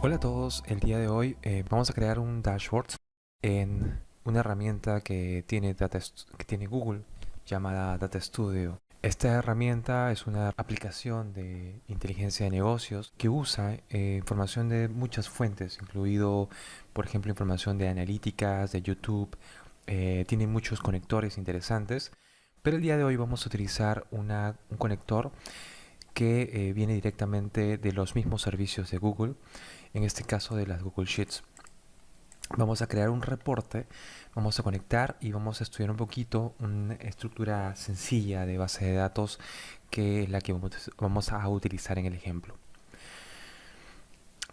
Hola a todos, el día de hoy vamos a crear un dashboard en una herramienta que tiene Google llamada Data Studio. Esta herramienta es una aplicación de inteligencia de negocios que usa información de muchas fuentes, incluido por ejemplo información de analíticas, de YouTube. Tiene muchos conectores interesantes, pero el día de hoy vamos a utilizar un conector que viene directamente de los mismos servicios de Google, en este caso de las Google Sheets. Vamos a crear un reporte, vamos a conectar y vamos a estudiar un poquito una estructura sencilla de base de datos que es la que vamos a utilizar en el ejemplo.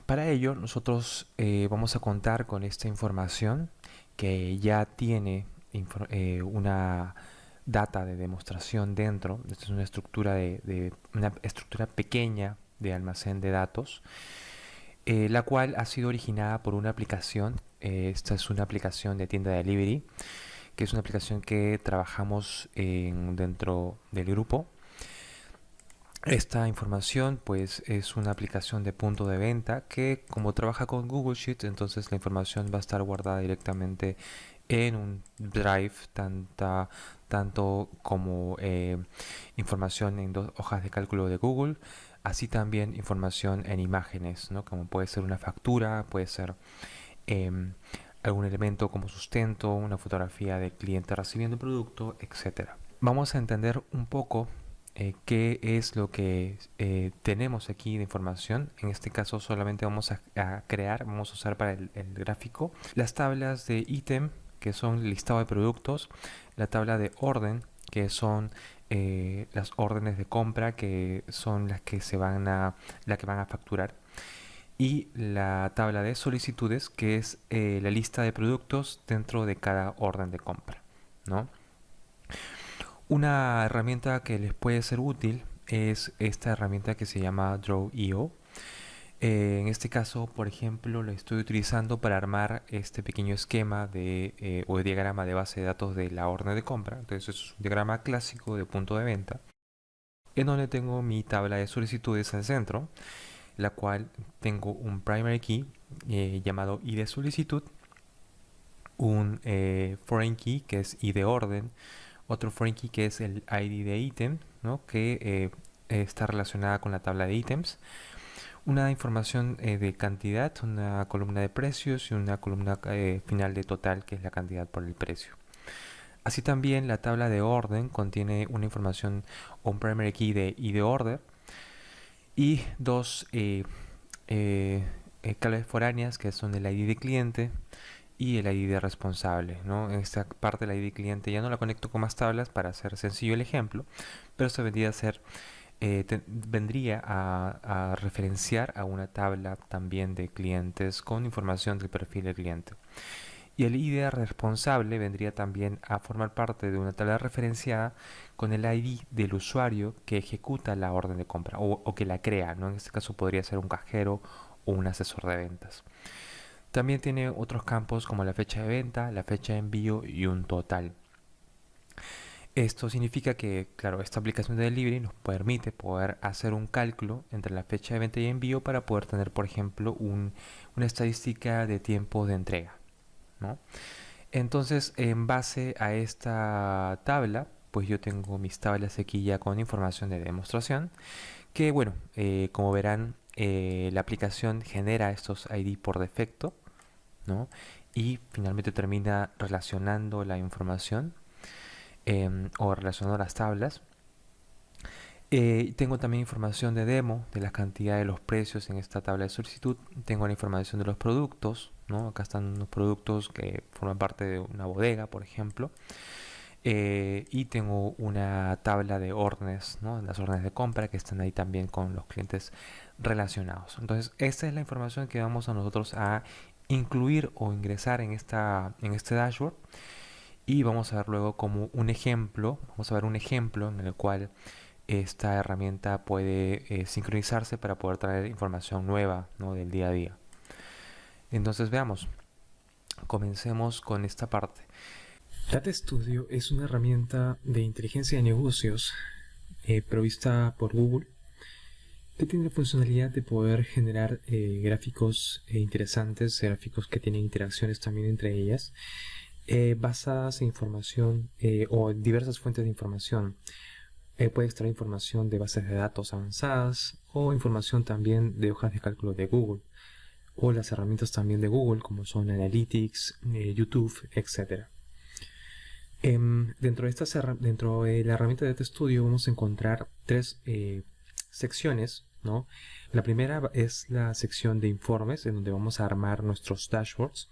Para ello nosotros vamos a contar con esta información que ya tiene una data de demostración dentro. Esta es una estructura una estructura pequeña de almacén de datos, la cual ha sido originada por una aplicación. Esta es una aplicación de tienda de delivery, que es una aplicación que trabajamos dentro del grupo. Esta información pues es una aplicación de punto de venta que, como trabaja con Google Sheets, entonces la información va a estar guardada directamente en un drive, tanto como información en dos hojas de cálculo de Google, así también información en imágenes, ¿no? Como puede ser una factura, puede ser em, algún elemento como sustento, una fotografía del cliente recibiendo el producto, etcétera. Vamos a entender un poco qué es lo que tenemos aquí de información. En este caso solamente vamos vamos a usar para el gráfico las tablas de ítem, que son el listado de productos, la tabla de orden, que son las órdenes de compra, que son las que la que van a facturar, y la tabla de solicitudes, que es la lista de productos dentro de cada orden de compra, ¿no? Una herramienta que les puede ser útil es esta herramienta que se llama Draw.io. En este caso, por ejemplo, lo estoy utilizando para armar este pequeño esquema o diagrama de base de datos de la orden de compra. Entonces es un diagrama clásico de punto de venta, en donde tengo mi tabla de solicitudes al centro, la cual tengo un primary key llamado id de solicitud, un foreign key que es id de orden, otro foreign key que es el ID de ítem, ¿no? Que está relacionada con la tabla de ítems, una información de cantidad, una columna de precios y una columna final de total, que es la cantidad por el precio. Así también la tabla de orden contiene una información o un primary key de ID order y dos claves foráneas, que son el ID de cliente y el ID de responsable, ¿no? En esta parte del ID cliente ya no la conecto con más tablas para hacer sencillo el ejemplo, pero esto vendría a referenciar a una tabla también de clientes con información del perfil del cliente. Y el ID responsable vendría también a formar parte de una tabla referenciada con el ID del usuario que ejecuta la orden de compra o que la crea, ¿no? En este caso podría ser un cajero o un asesor de ventas. También tiene otros campos como la fecha de venta, la fecha de envío y un total. Esto significa que, claro, esta aplicación de delivery nos permite poder hacer un cálculo entre la fecha de venta y envío para poder tener, por ejemplo, una estadística de tiempo de entrega, ¿no? Entonces, en base a esta tabla, pues yo tengo mis tablas aquí ya con información de demostración, que bueno, como verán, la aplicación genera estos ID por defecto, ¿no? Y finalmente termina relacionando la información o relacionando las tablas. Tengo también información de demo de la cantidad de los precios en esta tabla de solicitud. Tengo la información de los productos, ¿no? Acá están unos productos que forman parte de una bodega, por ejemplo. Y tengo una tabla de órdenes, ¿no? Las órdenes de compra que están ahí también con los clientes relacionados. Entonces, esta es la información que vamos a nosotros a incluir o ingresar en este dashboard. Y vamos a ver luego como un ejemplo, vamos a ver un ejemplo en el cual esta herramienta puede sincronizarse para poder traer información nueva, ¿no? Del día a día. Entonces veamos, comencemos con esta parte. Data Studio es una herramienta de inteligencia de negocios provista por Google, que tiene la funcionalidad de poder generar gráficos interesantes, gráficos que tienen interacciones también entre ellas, basadas en información o en diversas fuentes de información. Puede extraer información de bases de datos avanzadas o información también de hojas de cálculo de Google o las herramientas también de Google como son Analytics, YouTube, etc. Dentro de la herramienta de Data Studio vamos a encontrar tres secciones, ¿no? La primera es la sección de informes, en donde vamos a armar nuestros dashboards.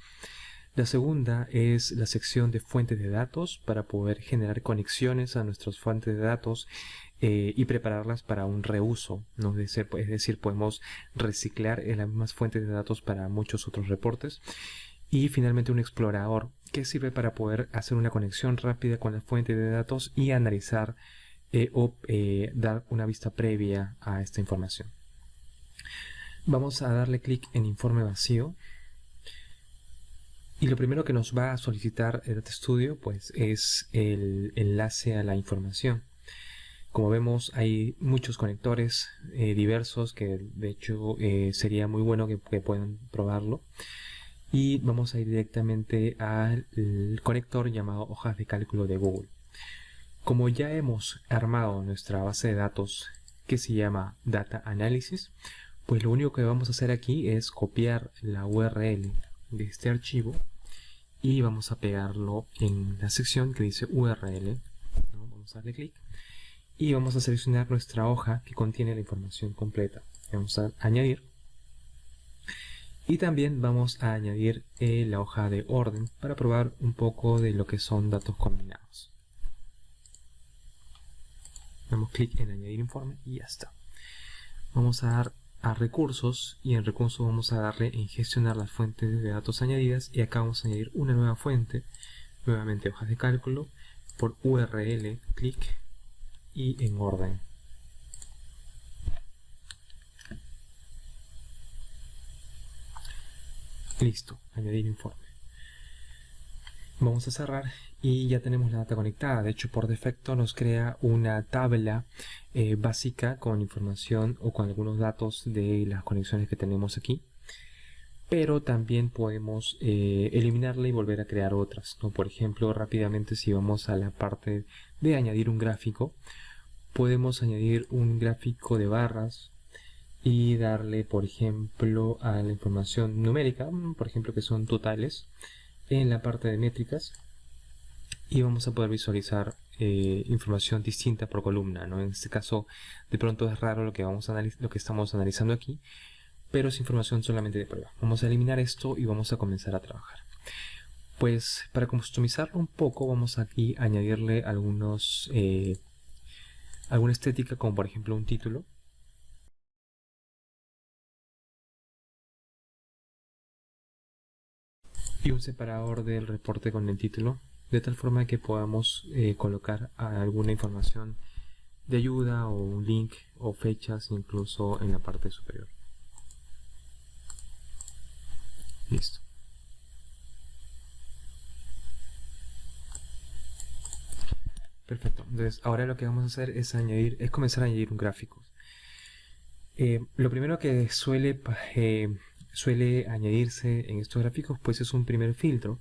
La segunda es la sección de fuentes de datos para poder generar conexiones a nuestras fuentes de datos y prepararlas para un reuso, ¿no? Es decir, podemos reciclar en las mismas fuentes de datos para muchos otros reportes. Y finalmente un explorador que sirve para poder hacer una conexión rápida con la fuente de datos y analizar o dar una vista previa a esta información. Vamos a darle clic en informe vacío. Y lo primero que nos va a solicitar el Data Studio pues, es el enlace a la información. Como vemos, hay muchos conectores diversos que de hecho sería muy bueno que puedan probarlo. Y vamos a ir directamente al conector llamado hojas de cálculo de Google. Como ya hemos armado nuestra base de datos que se llama Data Analysis, pues lo único que vamos a hacer aquí es copiar la URL de este archivo y vamos a pegarlo en la sección que dice URL, ¿no? Vamos a darle clic y vamos a seleccionar nuestra hoja que contiene la información completa. Vamos a añadir y también vamos a añadir la hoja de orden para probar un poco de lo que son datos combinados. Damos clic en añadir informe y ya está. Vamos a dar a recursos y en recursos vamos a darle en gestionar las fuentes de datos añadidas y acá vamos a añadir una nueva fuente, nuevamente hojas de cálculo, por URL, clic y en orden. Listo, añadir informe. Vamos a cerrar y ya tenemos la data conectada. De hecho, por defecto nos crea una tabla básica con información o con algunos datos de las conexiones que tenemos aquí. Pero también podemos eliminarla y volver a crear otras, ¿no? Por ejemplo, rápidamente si vamos a la parte de añadir un gráfico, podemos añadir un gráfico de barras y darle, por ejemplo, a la información numérica, por ejemplo, que son totales, en la parte de métricas y vamos a poder visualizar información distinta por columna, ¿no? En este caso, de pronto es raro lo que estamos analizando aquí, pero es información solamente de prueba. Vamos a eliminar esto y vamos a comenzar a trabajar. Pues para customizarlo un poco, vamos aquí a añadirle alguna estética, como por ejemplo un título. Y un separador del reporte con el título, de tal forma que podamos colocar alguna información de ayuda o un link o fechas incluso en la parte superior. Listo. Perfecto. Entonces ahora lo que vamos a hacer es comenzar a añadir un gráfico. Lo primero que suele añadirse en estos gráficos pues es un primer filtro.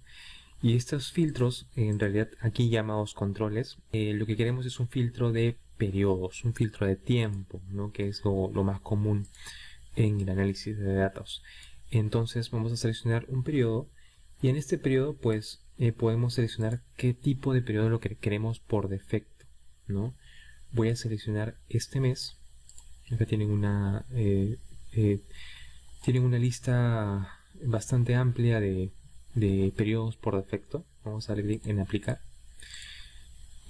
Y estos filtros, en realidad aquí llamados controles, lo que queremos es un filtro de periodos, un filtro de tiempo, ¿no? Que es lo más común en el análisis de datos. Entonces vamos a seleccionar un periodo y en este periodo pues podemos seleccionar qué tipo de periodo lo que queremos por defecto, ¿no? Voy a seleccionar este mes. Acá tienen una lista bastante amplia de periodos por defecto. Vamos a darle clic en aplicar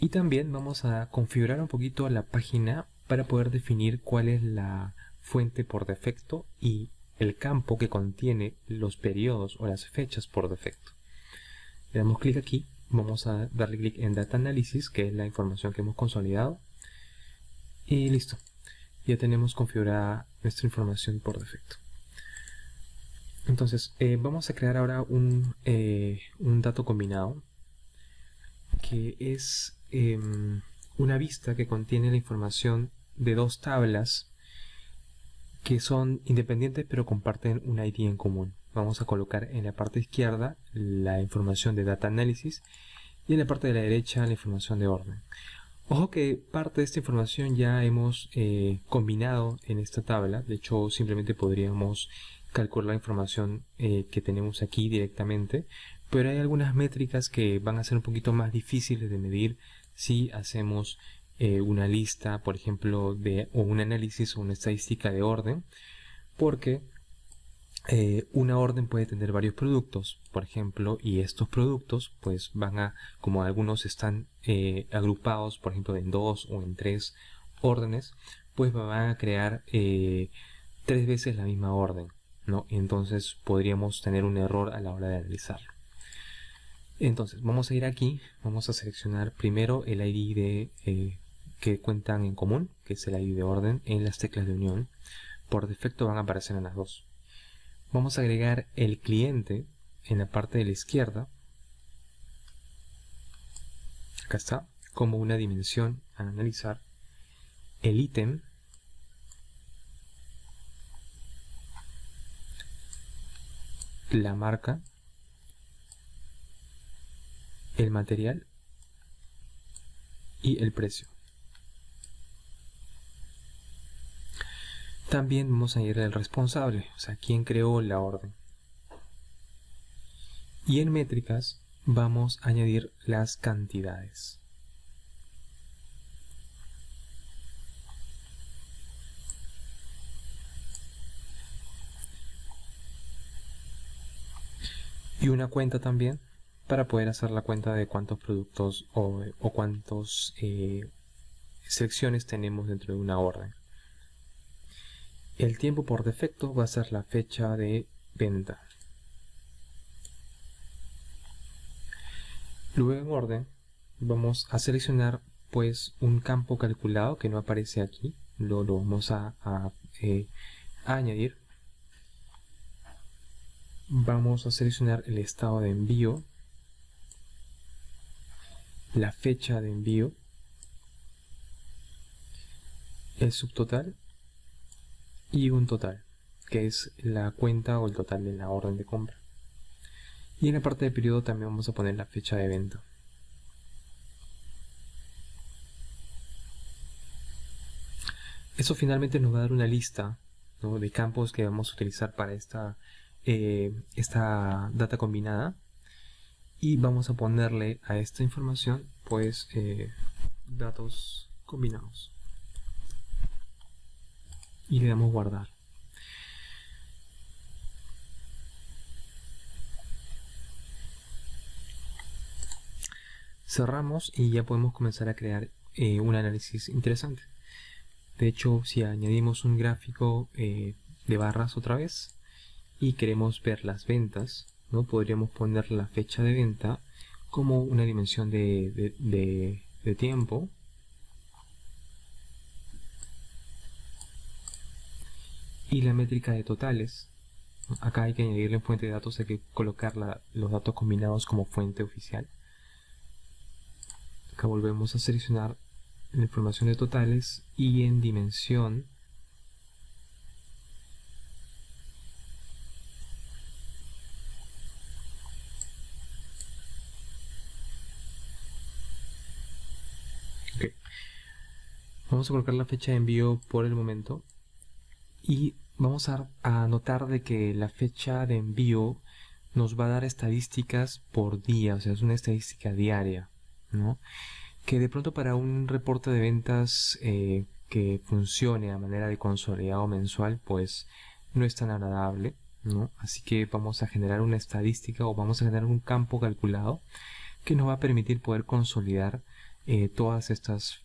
y también vamos a configurar un poquito la página para poder definir cuál es la fuente por defecto y el campo que contiene los periodos o las fechas por defecto. Le damos clic aquí, vamos a darle clic en Data Analysis, que es la información que hemos consolidado y listo, ya tenemos configurada nuestra información por defecto. Entonces vamos a crear ahora un dato combinado que es una vista que contiene la información de dos tablas que son independientes pero comparten un ID en común. Vamos a colocar en la parte izquierda la información de Data Analysis y en la parte de la derecha la información de orden. Ojo que parte de esta información ya hemos combinado en esta tabla. De hecho, simplemente podríamos calcular la información que tenemos aquí directamente, pero hay algunas métricas que van a ser un poquito más difíciles de medir si hacemos una lista, por ejemplo, o un análisis o una estadística de orden, porque una orden puede tener varios productos, por ejemplo, y estos productos pues van a, como algunos están agrupados, por ejemplo, en 2 o en 3 órdenes, pues van a crear 3 veces la misma orden, ¿no? Entonces podríamos tener un error a la hora de analizarlo. Entonces vamos a ir aquí, vamos a seleccionar primero el ID que cuentan en común, que es el ID de orden en las teclas de unión. Por defecto van a aparecer en las dos. Vamos a agregar el cliente en la parte de la izquierda. Acá está, como una dimensión a analizar. El ítem. La marca. El material. Y el precio. También vamos a añadir el responsable, o sea, quién creó la orden. Y en métricas vamos a añadir las cantidades. Y una cuenta también para poder hacer la cuenta de cuántos productos o cuántas secciones tenemos dentro de una orden. El tiempo por defecto va a ser la fecha de venta. Luego en orden vamos a seleccionar pues un campo calculado que no aparece aquí. Lo vamos a añadir. Vamos a seleccionar el estado de envío, la fecha de envío, el subtotal y un total, que es la cuenta o el total de la orden de compra. Y en la parte de periodo también vamos a poner la fecha de venta. Eso finalmente nos va a dar una lista, ¿no?, de campos que vamos a utilizar para esta data combinada, y vamos a ponerle a esta información pues datos combinados y le damos guardar. Cerramos y ya podemos comenzar a crear un análisis interesante. De hecho, si añadimos un gráfico de barras otra vez y queremos ver las ventas, ¿no?, podríamos poner la fecha de venta como una dimensión de tiempo. Y la métrica de totales. Acá hay que añadirle en fuente de datos, hay que colocar los datos combinados como fuente oficial. Acá volvemos a seleccionar la información de totales y en dimensión vamos a colocar la fecha de envío por el momento y vamos a notar de que la fecha de envío nos va a dar estadísticas por día, o sea, es una estadística diaria, ¿no?, que de pronto para un reporte de ventas que funcione a manera de consolidado mensual pues no es tan agradable, ¿no? Así que vamos a generar una estadística o vamos a generar un campo calculado que nos va a permitir poder consolidar todas estos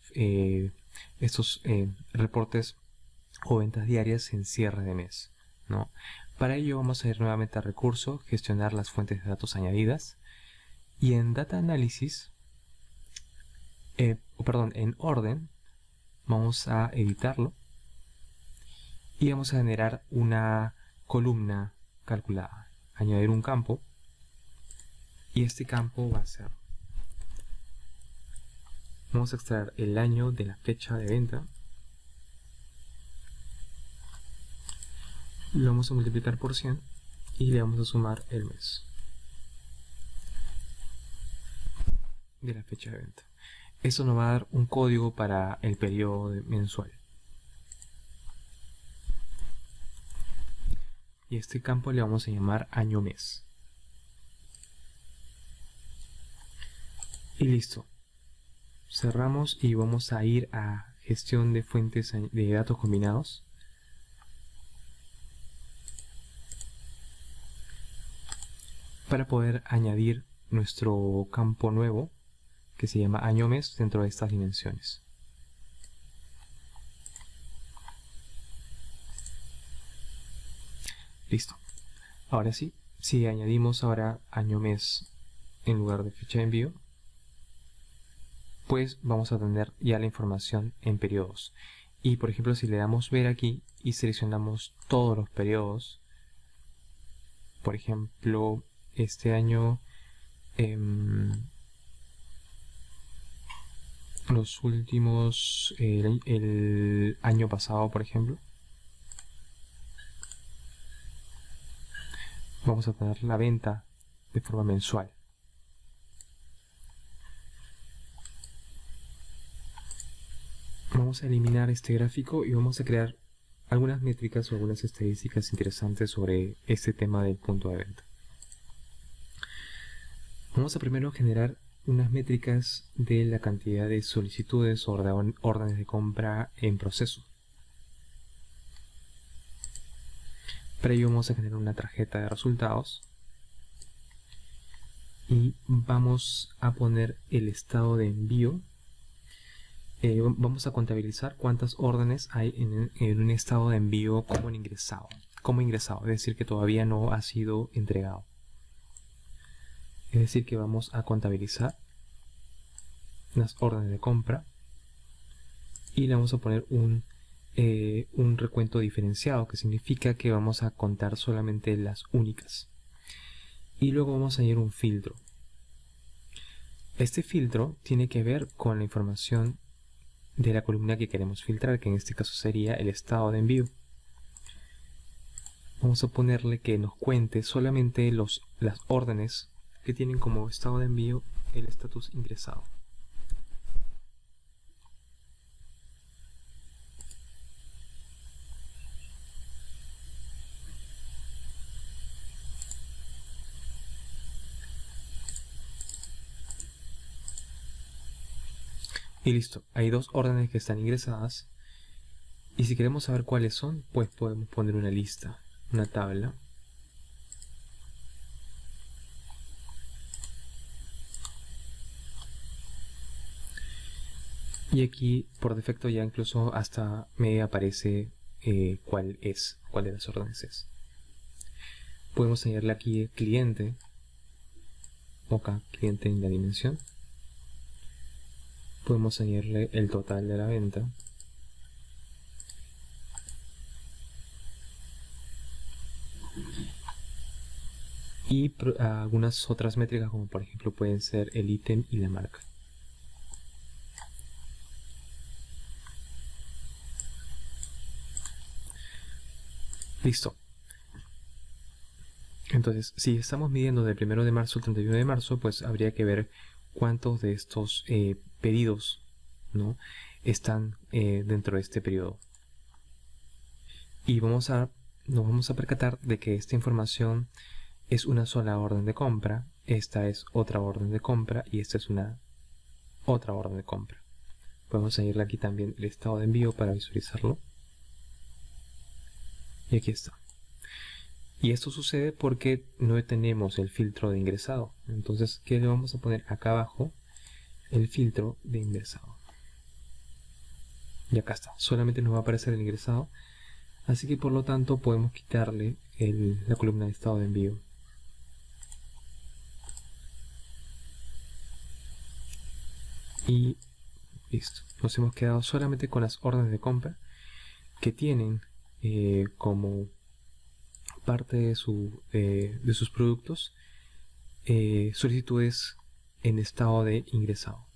reportes o ventas diarias en cierre de mes, ¿no? Para ello vamos a ir nuevamente a recurso, gestionar las fuentes de datos añadidas, y en Data Analysis, en orden, vamos a editarlo y vamos a generar una columna calculada, añadir un campo, y este campo va a ser, vamos a extraer el año de la fecha de venta, lo vamos a multiplicar por 100 y le vamos a sumar el mes de la fecha de venta. Eso nos va a dar un código para el periodo mensual. Y este campo le vamos a llamar año-mes. Y listo. Cerramos y vamos a ir a gestión de fuentes de datos combinados. Para poder añadir nuestro campo nuevo que se llama año-mes dentro de estas dimensiones. Listo. Ahora sí, si añadimos ahora año-mes en lugar de fecha de envío, pues vamos a tener ya la información en periodos. Y por ejemplo, si le damos ver aquí y seleccionamos todos los periodos, por ejemplo, este año, los últimos, el año pasado, por ejemplo, vamos a tener la venta de forma mensual. Vamos a eliminar este gráfico y vamos a crear algunas métricas o algunas estadísticas interesantes sobre este tema del punto de venta. Vamos a primero generar unas métricas de la cantidad de solicitudes o órdenes de compra en proceso. Para ello vamos a generar una tarjeta de resultados y vamos a poner el estado de envío. Vamos a contabilizar cuántas órdenes hay en un estado de envío como ingresado, es decir, que todavía no ha sido entregado. Es decir, que vamos a contabilizar las órdenes de compra y le vamos a poner un recuento diferenciado, que significa que vamos a contar solamente las únicas. Y luego vamos a añadir un filtro. Este filtro tiene que ver con la información de la columna que queremos filtrar, que en este caso sería el estado de envío. Vamos a ponerle que nos cuente solamente las órdenes que tienen como estado de envío el estatus ingresado. Y listo, hay dos órdenes que están ingresadas. Y si queremos saber cuáles son, pues podemos poner una lista, una tabla. Y aquí por defecto ya incluso hasta me aparece cuál de las órdenes es. Podemos añadirle aquí cliente, o acá cliente en la dimensión. Podemos añadirle el total de la venta. Y algunas otras métricas, como por ejemplo pueden ser el ítem y la marca. Listo. Entonces, si estamos midiendo del 1 de marzo al 31 de marzo, pues habría que ver cuántos de estos pedidos, ¿no?, están dentro de este periodo. Y nos vamos a percatar de que esta información es una sola orden de compra, esta es otra orden de compra y esta es una otra orden de compra. Podemos añadirle aquí también el estado de envío para visualizarlo. Y aquí está. Y esto sucede porque no tenemos el filtro de ingresado. Entonces, ¿qué le vamos a poner acá abajo? El filtro de ingresado. Y acá está. Solamente nos va a aparecer el ingresado. Así que por lo tanto podemos quitarle la columna de estado de envío. Y listo. Nos hemos quedado solamente con las órdenes de compra que tienen como parte de sus productos solicitudes en estado de ingresado.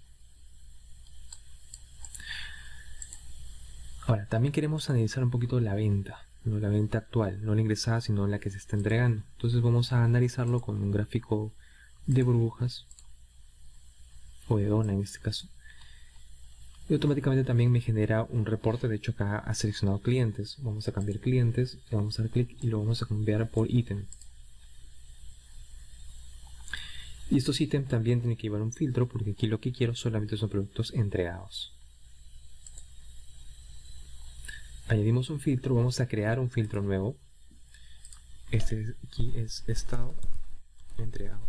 Ahora, también queremos analizar un poquito la venta, ¿no? La venta actual, no la ingresada, sino la que se está entregando. Entonces vamos a analizarlo con un gráfico de burbujas, o de dona en este caso. Y automáticamente también me genera un reporte. De hecho acá ha seleccionado clientes. Vamos a cambiar clientes, le vamos a dar clic y lo vamos a cambiar por ítem. Y estos ítems también tienen que llevar un filtro, porque aquí lo que quiero solamente son productos entregados. Añadimos un filtro, vamos a crear un filtro nuevo. Este aquí es estado entregado.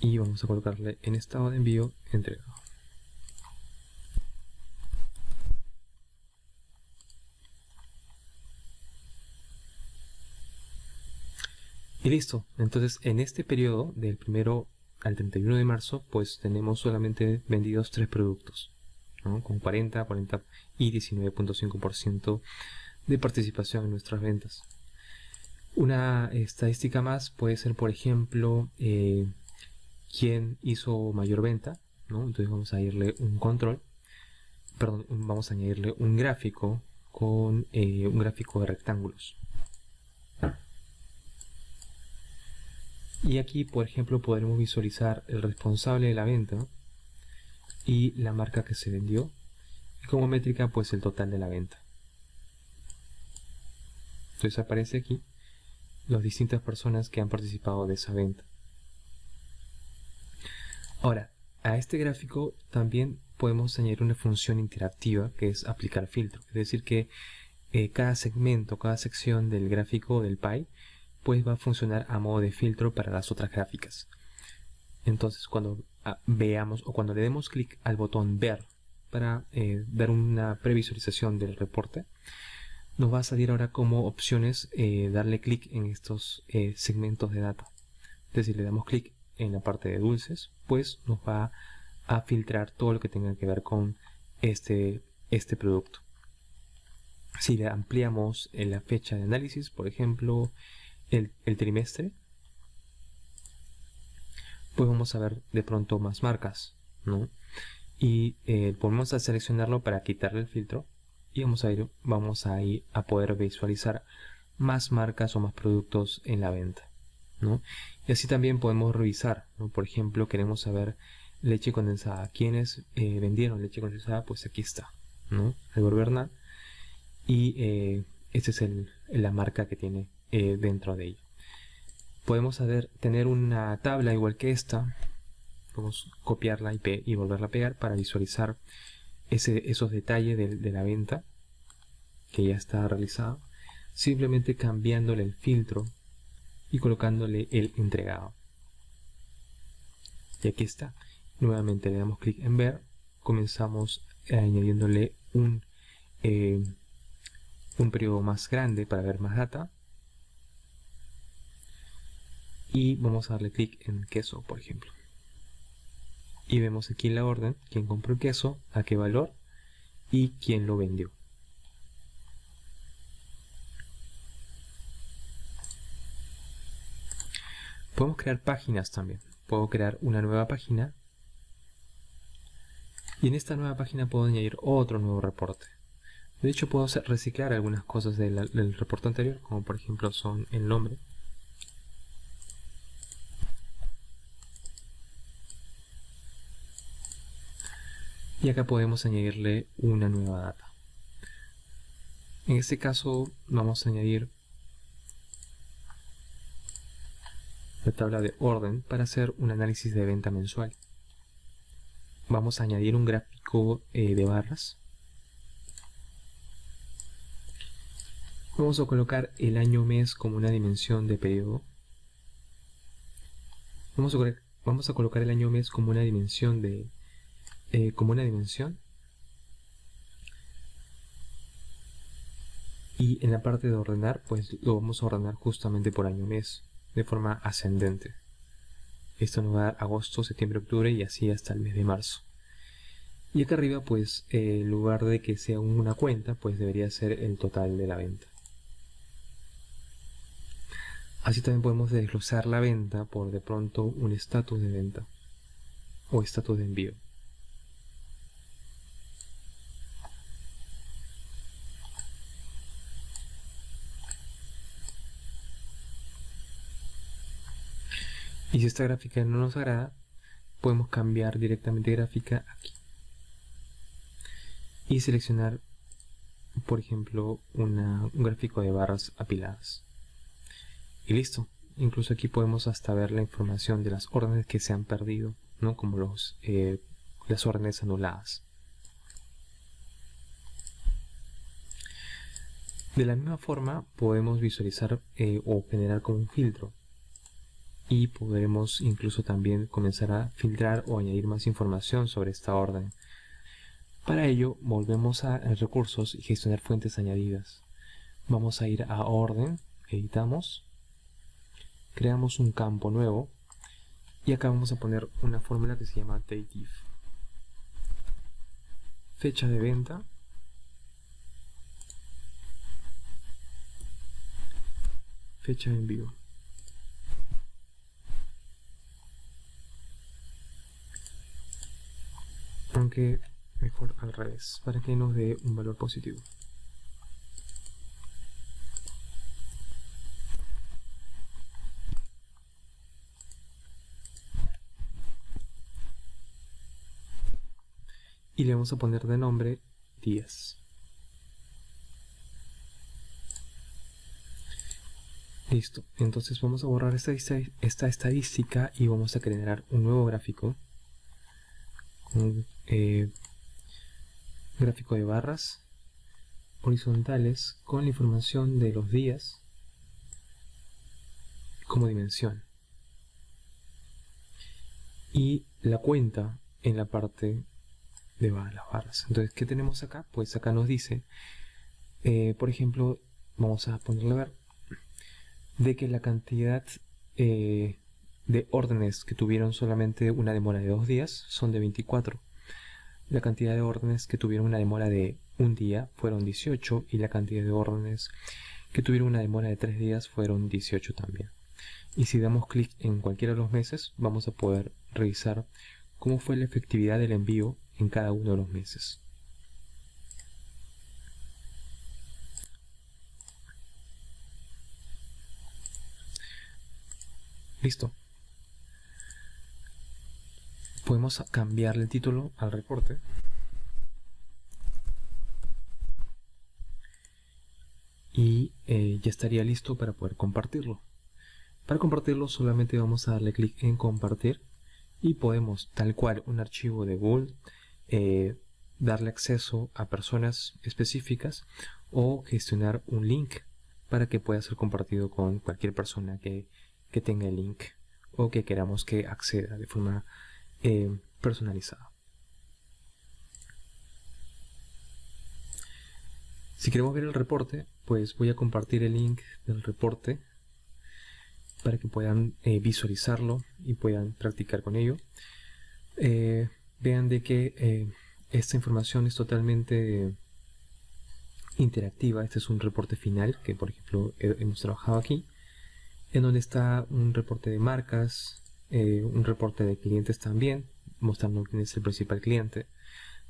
Y vamos a colocarle en estado de envío entregado. Y listo. Entonces en este periodo del 1 al 31 de marzo pues tenemos solamente vendidos 3 productos, ¿no? Con 40 y 19.5% de participación en nuestras ventas. Una estadística más puede ser, por ejemplo, quién hizo mayor venta, ¿no? Entonces vamos a añadirle un control, perdón, vamos a añadirle un gráfico con un gráfico de rectángulos. Y aquí, por ejemplo, podremos visualizar el responsable de la venta y la marca que se vendió. Y como métrica, pues el total de la venta. Entonces aparece aquí las distintas personas que han participado de esa venta. Ahora, a este gráfico también podemos añadir una función interactiva que es aplicar filtro. Es decir que cada segmento, cada sección del gráfico del pie pues va a funcionar a modo de filtro para las otras gráficas. Entonces cuando veamos o cuando le demos clic al botón ver para ver una previsualización del reporte, nos va a salir ahora como opciones darle clic en estos segmentos de data. Es decir, le damos clic en la parte de dulces, pues nos va a filtrar todo lo que tenga que ver con este producto. Si le ampliamos en la fecha de análisis, por ejemplo, el trimestre, pues vamos a ver de pronto más marcas, ¿no? Y volvemos a seleccionarlo para quitarle el filtro y vamos a ir a poder visualizar más marcas o más productos en la venta, ¿no? Y así también podemos revisar, ¿no? Por ejemplo, queremos saber leche condensada. ¿Quiénes vendieron leche condensada? Pues aquí está, ¿no? Albert Bernal. Y esta es la marca que tiene dentro de ello. Podemos tener una tabla igual que esta. Podemos copiarla y volverla a pegar para visualizar esos detalles de la venta que ya está realizado, simplemente cambiándole el filtro y colocándole el entregado. Y aquí está. Nuevamente le damos clic en ver, comenzamos añadiéndole un periodo más grande para ver más data y vamos a darle clic en queso, por ejemplo, y vemos aquí en la orden quién compró el queso, a qué valor y quién lo vendió. Podemos crear páginas también. Puedo crear una nueva página y en esta nueva página puedo añadir otro nuevo reporte. De hecho puedo reciclar algunas cosas del reporte anterior, como por ejemplo son el nombre. Y acá podemos añadirle una nueva data. En este caso vamos a añadir la tabla de orden para hacer un análisis de venta mensual. Vamos a añadir un gráfico de barras. Vamos a colocar el año mes como una dimensión de periodo. Vamos a colocar el año mes como una dimensión y en la parte de ordenar pues lo vamos a ordenar justamente por año mes de forma ascendente. Esto nos va a dar agosto, septiembre, octubre y así hasta el mes de marzo. Y acá arriba pues en lugar de que sea una cuenta pues debería ser el total de la venta. Así también podemos desglosar la venta por de pronto un estatus de venta o estatus de envío. Y si esta gráfica no nos agrada, podemos cambiar directamente gráfica aquí y seleccionar, por ejemplo, un gráfico de barras apiladas. Y listo. Incluso aquí podemos hasta ver la información de las órdenes que se han perdido, ¿no? Como las órdenes anuladas. De la misma forma podemos visualizar o generar como un filtro, y podremos incluso también comenzar a filtrar o añadir más información sobre esta orden. Para ello volvemos a recursos y gestionar fuentes añadidas. Vamos a ir a orden, editamos, creamos un campo nuevo y acá vamos a poner una fórmula que se llama dateIf. Fecha de venta, fecha de envío. Aunque mejor al revés, para que nos dé un valor positivo. Y le vamos a poner de nombre días. Listo, entonces vamos a borrar esta estadística y vamos a generar un nuevo gráfico. Un gráfico de barras horizontales con la información de los días como dimensión. Y la cuenta en la parte de las barras. Entonces, ¿qué tenemos acá? Pues acá nos dice, por ejemplo, vamos a ponerle a ver, de que la cantidad de órdenes que tuvieron solamente una demora de 2 días son de 24. La cantidad de órdenes que tuvieron una demora de 1 día fueron 18 y la cantidad de órdenes que tuvieron una demora de 3 días fueron 18 también. Y si damos clic en cualquiera de los meses, vamos a poder revisar cómo fue la efectividad del envío en cada uno de los meses. Listo. Podemos cambiarle el título al reporte. Y ya estaría listo para poder compartirlo. Para compartirlo solamente vamos a darle clic en compartir y podemos, tal cual un archivo de Google, darle acceso a personas específicas o gestionar un link para que pueda ser compartido con cualquier persona que tenga el link o que queramos que acceda de forma personalizada. Si queremos ver el reporte, pues voy a compartir el link del reporte para que puedan visualizarlo y puedan practicar con ello. Vean de que esta información es totalmente interactiva. Este es un reporte final que, por ejemplo, hemos trabajado aquí, en donde está un reporte de marcas, un reporte de clientes también, mostrando quién es el principal cliente.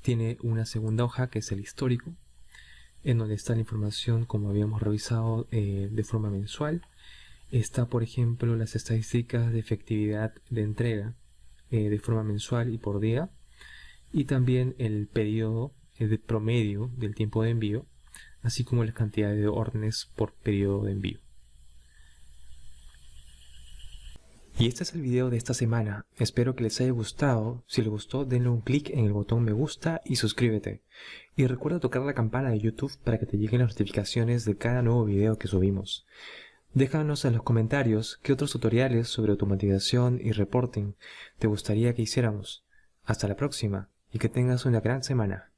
Tiene una segunda hoja que es el histórico, en donde está la información como habíamos revisado de forma mensual. Está, por ejemplo, las estadísticas de efectividad de entrega de forma mensual y por día, y también el periodo de promedio del tiempo de envío, así como la cantidad de órdenes por periodo de envío. Y este es el video de esta semana. Espero que les haya gustado. Si les gustó, denle un clic en el botón me gusta y suscríbete. Y recuerda tocar la campana de YouTube para que te lleguen las notificaciones de cada nuevo video que subimos. Déjanos en los comentarios qué otros tutoriales sobre automatización y reporting te gustaría que hiciéramos. Hasta la próxima y que tengas una gran semana.